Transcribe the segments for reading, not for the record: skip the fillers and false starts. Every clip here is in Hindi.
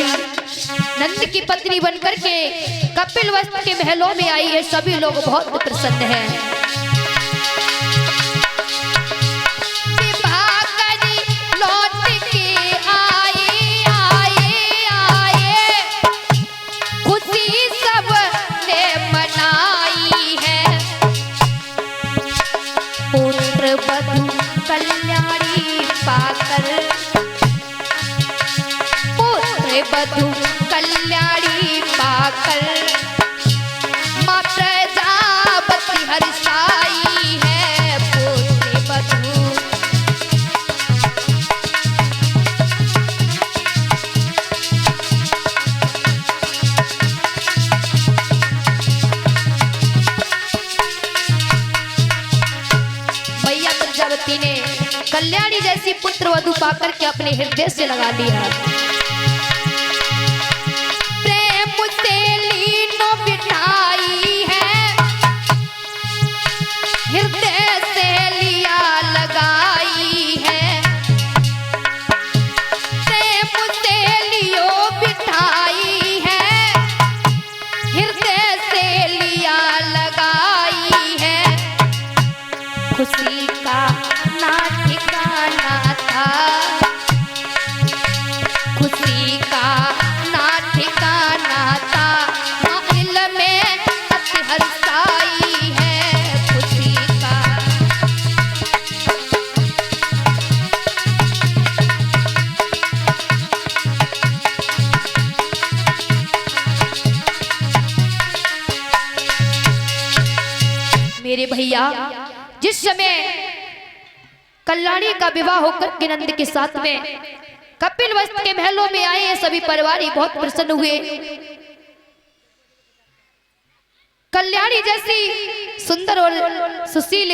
कल्याणी नंद की पत्नी बनकर के कपिलवस्तु के महलों में आई है। सभी लोग बहुत प्रसन्न हैं। वधु कल्याणी पाकर माँ प्रजापति हर्षाई है। पुत्र वधु मैया प्रजापति ने कल्याणी जैसी पुत्र वधु पाकर के अपने हृदय से लगा लिया। हृदय से लिया लगाई है। प्रेम से लियो बिठाई है। हृदय से लिया लगाई है। खुशी का ना ठिकाना था। खुशी का ना ठिकाना था। दिल में अति हर्षाई है। मेरे भैया, जिस समय कल्याणी का विवाह होकर के नंद के साथ में कपिलवस्तु के महलों में आए हैं, सभी परिवारी बहुत प्रसन्न हुए। कल्याणी जैसी सुंदर और सुशील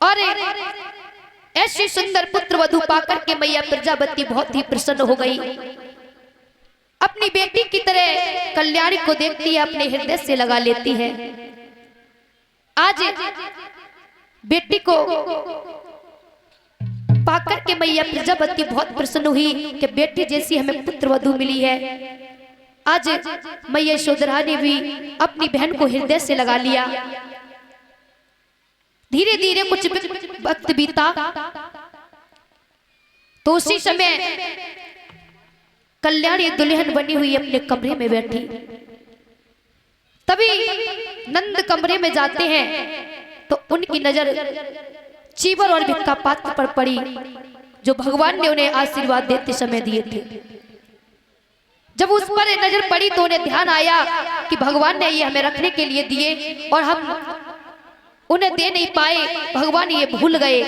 और ऐसी सुंदर पुत्र वधु पाकर के मैया प्रजापति बहुत ही प्रसन्न हो गई। अपनी बेटी की तरह कल्याणी को देखती है, अपने हृदय से लगा लेती है। आज बेटी को पाकर के मैया प्रजापति बहुत प्रसन्न हुई कि बेटी जैसी हमें पुत्र वधु मिली है। आज मैया यशोधरा ने भी अपनी बहन को हृदय से लगा लिया। धीरे धीरे कुछ वक्त बीता तो उसी समय कल्याणी दुल्हन बनी हुई अपने कमरे में बैठी। तभी नंद कमरे में जाते हैं तो उनकी नजर चीवर और भिक्खा पात्र पर पड़ी, जो भगवान ने उन्हें आशीर्वाद देते समय दिए थे। जब उस पर नजर पड़ी तो उन्हें ध्यान आया कि भगवान ने ये हमें रखने के लिए दिए और हम उन्हें दे नहीं पाए, भगवान ये भूल गए।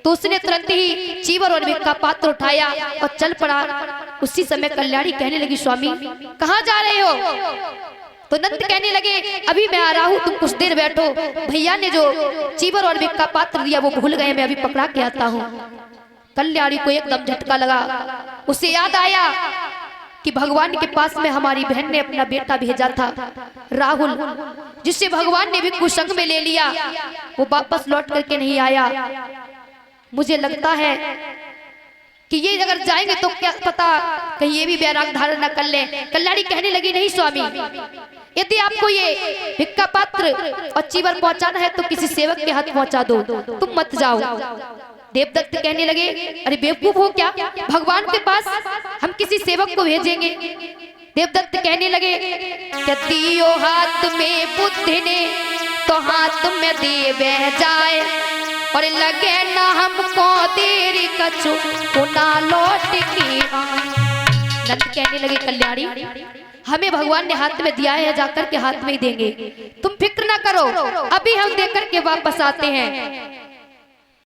तो उसने तुरंत ही चीवर और भिक्खा पात्र उठाया और चल पड़ा। उसी समय कल्याणी कहने लगी, स्वामी कहाँ जा रहे हो? तो नंद कहने लगे, अभी मैं आ रहा हूँ, तुम कुछ देर बैठो। भैया ने जो चीवर और भिक्खा पात्र दिया वो भूल गए, मैं अभी पकड़ा के आता हूँ। कल्याणी को एकदम झटका लगा। उसे याद आया कि भगवान के पास में हमारी बहन ने अपना बेटा भेजा था राहुल, जिसे भगवान ने भी कुसंग में ले लिया। वो वापस लौट करके नहीं आया। मुझे लगता है कि ये अगर जाएंगे तो क्या पता कहीं ये भी वैराग धारण न कर ले। कल्याणी कहने लगी, नहीं स्वामी, यदि आपको ये भिक्खा पात्र और चीवर पहुंचाना है तो किसी सेवक के हाथ पहुंचा दो, तुम मत जाओ। देवदत्त कहने लगे, अरे बेवकूफ हो क्या, भगवान के पास हम किसी सेवक को भेजेंगे? देवदत्त कहने लगे, क्या दियो हाथ में बुद्धि ने तो हाथ में दे बह जाए, और लगे ना हमको देरी कछु ना लौट की। नंद कहने लगे, कल्याणी हमें भगवान ने हाथ में दिया है, जाकर के हाथ में ही देंगे, तुम फिक्र ना करो, अभी हम देकर के वापस आते हैं।